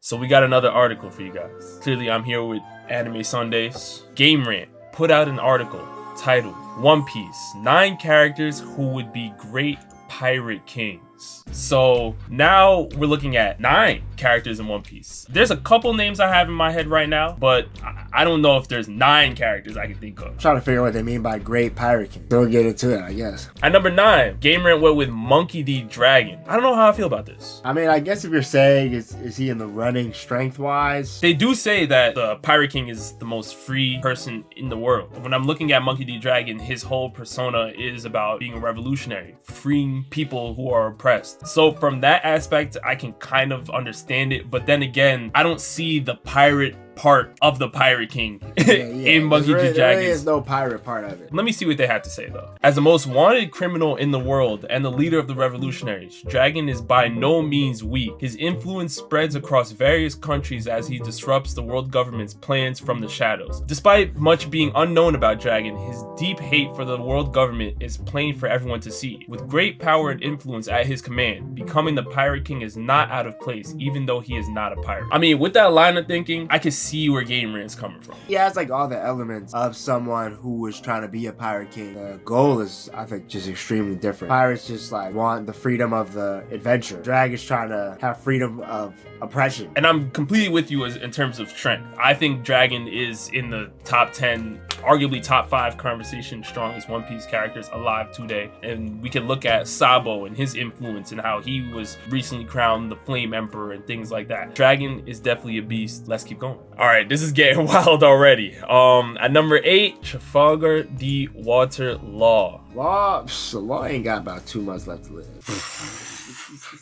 So we got another article for you guys. Clearly, I'm here with Anime Sundays. Game Rant put out an article titled One Piece, 9 characters who would be great pirate kings. So now we're looking at 9 characters in One Piece. There's a couple names I have in my head right now, but I don't know if there's 9 characters I can think of. I'm trying to figure out what they mean by great pirate king. We'll get into it, I guess. At number 9, Game Rant went with Monkey D. Dragon. I don't know how I feel about this. I mean, I guess if you're saying is he in the running strength-wise? They do say that the Pirate King is the most free person in the world. When I'm looking at Monkey D. Dragon, his whole persona is about being a revolutionary, freeing people who are oppressed. So from that aspect, I can kind of understand it. But then again, I don't see the pirate part of the Pirate King in Monkey D. Dragon. There really is no pirate part of it. Let me see what they have to say though. As the most wanted criminal in the world and the leader of the revolutionaries, Dragon is by no means weak. His influence spreads across various countries as he disrupts the world government's plans from the shadows. Despite much being unknown about Dragon, his deep hate for the world government is plain for everyone to see. With great power and influence at his command, becoming the Pirate King is not out of place, even though he is not a pirate. I mean, with that line of thinking, I can see where Game Rant's coming from. Yeah, it's like all the elements of someone who is trying to be a pirate king. The goal is, I think, just extremely different. Pirates just like want the freedom of the adventure. Dragon's trying to have freedom of oppression. And I'm completely with you in terms of strength. I think Dragon is in the top 10, arguably top 5 conversation strongest One Piece characters alive today. And we can look at Sabo and his influence and how he was recently crowned the Flame Emperor and things like that. Dragon is definitely a beast. Let's keep going. All right, this is getting wild already. At number 8, Trafalgar D. Water Law. Law ain't got about 2 months left to live.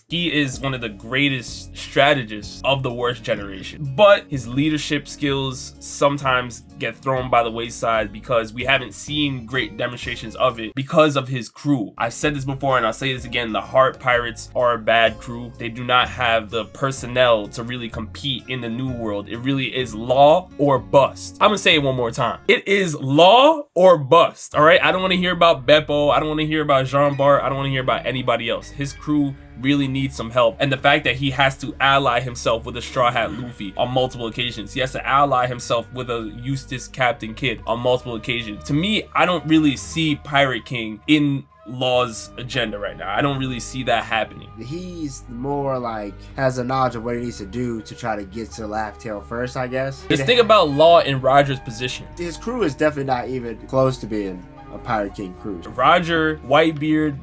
He is one of the greatest strategists of the worst generation, but his leadership skills sometimes get thrown by the wayside because we haven't seen great demonstrations of it because of his crew. I've said this before and I'll say this again, the Heart Pirates are a bad crew. They do not have the personnel to really compete in the new world. It really is law or bust. I'm gonna say it one more time. It is law or bust, all right? I don't wanna hear about Beppo. I don't wanna hear about Jean Bart. I don't wanna hear about anybody else. His crew really needs some help, and the fact that he has to ally himself with a Straw Hat Luffy on multiple occasions, he has to ally himself with a Eustace Captain Kidd on multiple occasions. To me, I don't really see Pirate King in Law's agenda right now. I don't really see that happening. He's more like has a knowledge of what he needs to do to try to get to Laugh Tale first, I guess. Just think about Law in Roger's position. His crew is definitely not even close to being a Pirate King crew. Roger, Whitebeard,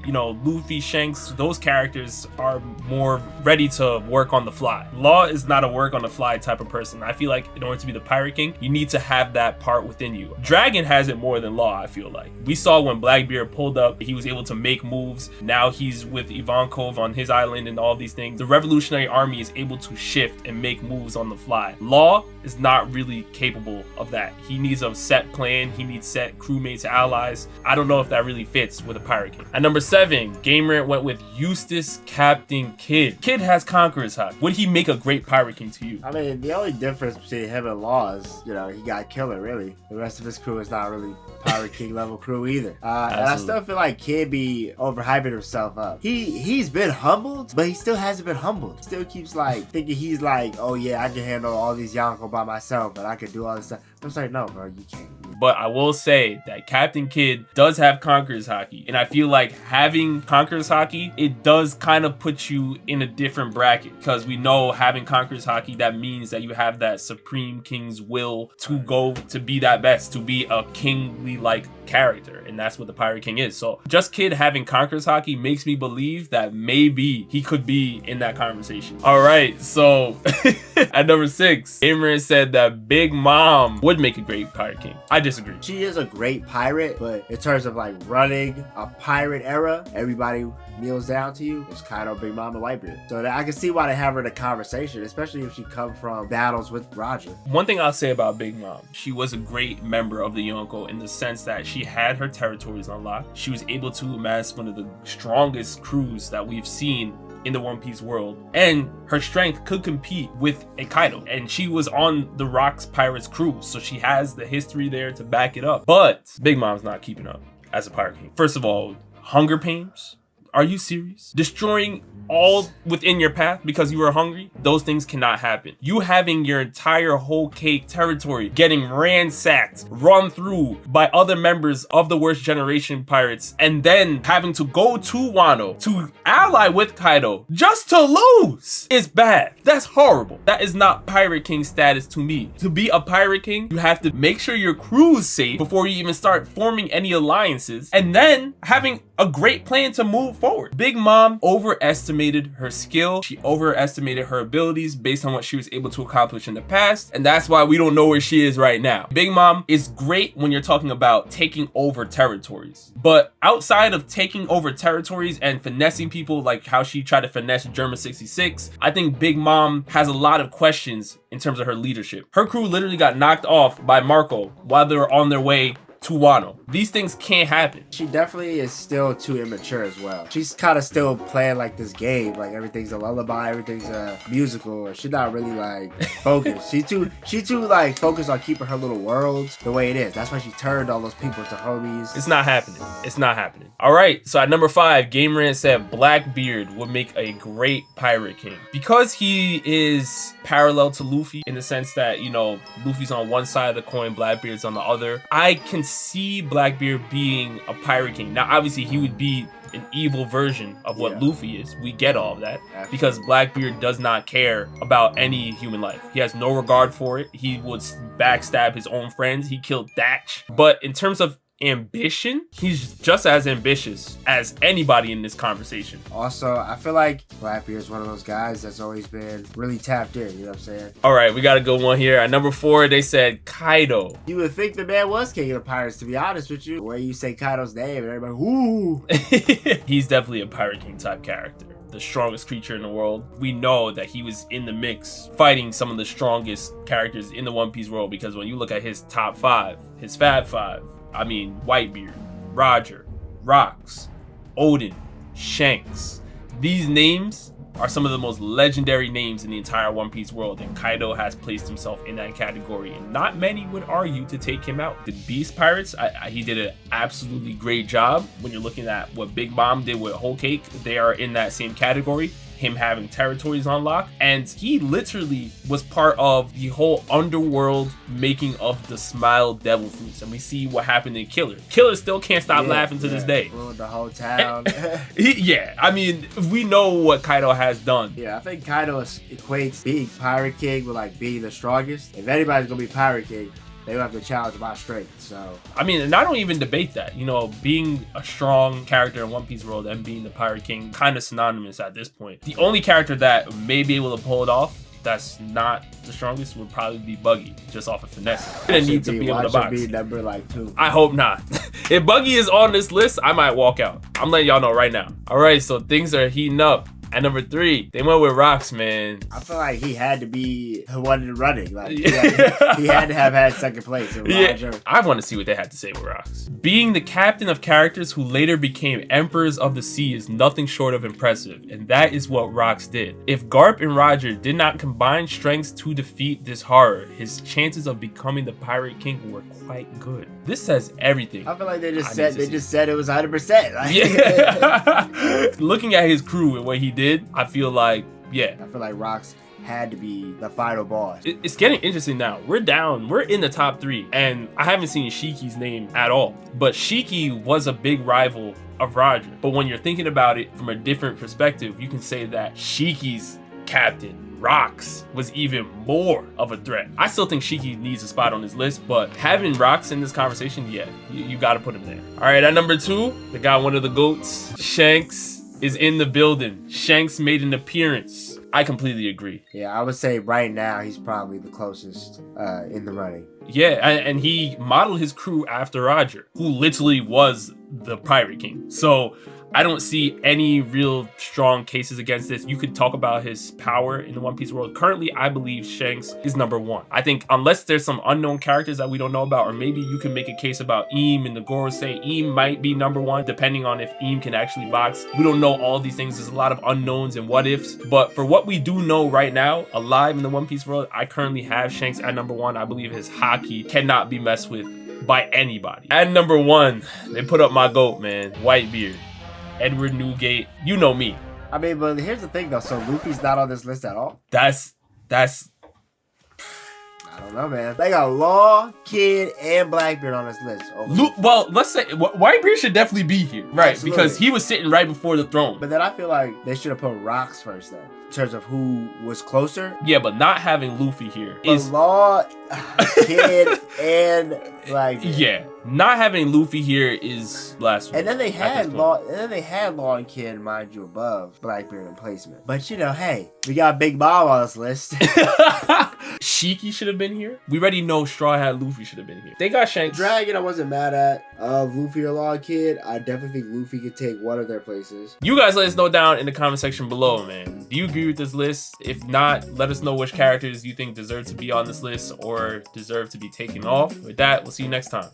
Luffy, Shanks, those characters are more ready to work on the fly. Law is not a work on the fly type of person. I feel like in order to be the Pirate King, you need to have that part within you. Dragon has it more than Law, I feel like. We saw when Blackbeard pulled up, he was able to make moves. Now he's with Ivankov on his island and all these things. The Revolutionary Army is able to shift and make moves on the fly. Law is not really capable of that. He needs a set plan. He needs set crewmates, allies. I don't know if that really fits with a Pirate King. At number 7, Game Rant went with Eustace Captain Kidd. Kidd has Conqueror's High. Would he make a great Pirate King to you? I mean, the only difference between him and Law is, he got Killer, really. The rest of his crew is not really Pirate King level crew either. And I still feel like Kidd be overhyping himself up. He's been humbled, but he still hasn't been humbled. He still keeps thinking he's oh yeah, I can handle all these Yonko by myself and I can do all this stuff. I'm just like, no, bro, you can't. But I will say that Captain Kidd does have Conqueror's Haki. And I feel like having Conqueror's Haki, it does kind of put you in a different bracket. Because we know having Conqueror's Haki, that means that you have that Supreme King's will to go to be that best, to be a kingly-like character. And that's what the Pirate King is. So just Kidd having Conqueror's Haki makes me believe that maybe he could be in that conversation. All right, so at number 6, Game Rant said that Big Mom would make a great Pirate King. I disagree. She is a great pirate, but in terms of running a pirate era, everybody kneels down to you. It's Kaido, Big Mom, and Whitebeard. So I can see why they have her in a conversation, especially if she come from battles with Roger. One thing I'll say about Big Mom, she was a great member of the Yonko in the sense that she had her territories unlocked. She was able to amass one of the strongest crews that we've seen in the One Piece world, and her strength could compete with a Kaido, and she was on the Rocks Pirates crew, so she has the history there to back it up. But Big Mom's not keeping up as a Pirate King. First of all, hunger pains Are you serious? Destroying all within your path because you were hungry? Those things cannot happen. You having your entire whole cake territory getting ransacked, run through by other members of the worst generation pirates, and then having to go to Wano to ally with Kaido just to lose is bad. That's horrible. That is not Pirate King status to me. To be a Pirate King, you have to make sure your crew is safe before you even start forming any alliances, and then having a great plan to move forward. Big Mom overestimated her skill. She overestimated her abilities based on what she was able to accomplish in the past, and that's why we don't know where she is right now. Big Mom is great when you're talking about taking over territories, but outside of taking over territories and finessing people like how she tried to finesse German 66, I think Big Mom has a lot of questions in terms of her leadership. Her crew literally got knocked off by Marco while they were on their way to Wano. These things can't happen. She definitely is still too immature as well. She's kind of still playing like this game, like everything's a lullaby, everything's a musical. She's not really like focused. She too like focused on keeping her little worlds the way it is. That's why she turned all those people to homies. It's not happening. It's not happening. All right. So at number 5, Game Rant said Blackbeard would make a great Pirate King because he is parallel to Luffy in the sense that, you know, Luffy's on one side of the coin, Blackbeard's on the other. I can see Blackbeard being a Pirate King. Now, obviously, he would be an evil version of what Luffy is. We get all of that because Blackbeard does not care about any human life. He has no regard for it. He would backstab his own friends. He killed Thatch. But in terms of ambition, he's just as ambitious as anybody in this conversation. Also, I feel like Blackbeard is one of those guys that's always been really tapped in, you know what I'm saying? All right, we got a good one here. At number 4, they said Kaido. You would think the man was king of the pirates, to be honest with you. The way you say Kaido's name and everybody, whoo! He's definitely a Pirate King type character. The strongest creature in the world. We know that he was in the mix fighting some of the strongest characters in the One Piece world because when you look at his top 5, his Fab 5, I mean, Whitebeard, Roger, Rocks, Odin, Shanks. These names are some of the most legendary names in the entire One Piece world, and Kaido has placed himself in that category, and not many would argue to take him out. The Beast Pirates, he did an absolutely great job. When you're looking at what Big Mom did with Whole Cake, they are in that same category. Him having territories on lock, and he literally was part of the whole underworld making of the Smile Devil Fruits, and we see what happened in Killer. Killer still can't stop laughing to this day. Ruined the whole town. I mean, we know what Kaido has done. Yeah, I think Kaido equates being Pirate King with like being the strongest. If anybody's gonna be Pirate King, they have to challenge my strength. So I mean, and I don't even debate that. You know, being a strong character in One Piece world and being the Pirate King, kind of synonymous at this point. The only character that may be able to pull it off that's not the strongest would probably be Buggy, just off of finesse. Gonna need to be able to box. Be number like 2. I hope not. If Buggy is on this list, I might walk out. I'm letting y'all know right now. All right, so things are heating up. At number 3, they went with Rocks, man. I feel like he had to be the one running. Like he had to have had second place. I want to see what they had to say with Rocks. Being the captain of characters who later became emperors of the sea is nothing short of impressive, and that is what Rocks did. If Garp and Roger did not combine strengths to defeat this horror, his chances of becoming the Pirate King were quite good. This says everything. I feel like they just said it was 100%. Like, yeah. Looking at his crew and what he did, I feel like Rocks had to be the final boss. It's getting interesting now. We're in the top 3, and I haven't seen Shiki's name at all. But Shiki was a big rival of Roger. But when you're thinking about it from a different perspective, you can say that Shiki's captain, Rocks, was even more of a threat. I still think Shiki needs a spot on this list, but having Rocks in this conversation, you got to put him there. All right, at number 2, they got one of the GOATs, Shanks. Is in the building. Shanks made an appearance. I completely agree. Yeah, I would say right now he's probably the closest in the running. Yeah, and he modeled his crew after Roger, who literally was the Pirate King. So I don't see any real strong cases against this. You could talk about his power in the One Piece world. Currently, I believe Shanks is number 1. I think unless there's some unknown characters that we don't know about, or maybe you can make a case about Eam and the Gorosei. Eam might be number 1, depending on if Eam can actually box. We don't know all these things. There's a lot of unknowns and what ifs. But for what we do know right now, alive in the One Piece world, I currently have Shanks at number 1. I believe his haki cannot be messed with by anybody. At number 1, they put up my GOAT, man, Whitebeard. Edward Newgate. You know me. I mean, but here's the thing though. So Luffy's not on this list at all. That's. I don't know, man. They got Law, Kid, and Blackbeard on this list. Well, let's say Whitebeard should definitely be here, right? Absolutely. Because he was sitting right before the throne. But then I feel like they should have put Rocks first, though, in terms of who was closer. Yeah, but not having Luffy here is Law, Kid, and Blackbeard. Yeah, not having Luffy here is blasphemy. And then they had Law, and Kid, mind you, above Blackbeard in placement. But you know, hey, we got Big Bob on this list. Shiki should have been here. We already know Straw Hat Luffy should have been here. They got Shanks. Dragon I wasn't mad at. Of Luffy or Law Kid, I definitely think Luffy could take one of their places. You guys let us know down in the comment section below, man. Do you agree with this list? If not, let us know which characters you think deserve to be on this list or deserve to be taken off. With that, we'll see you next time.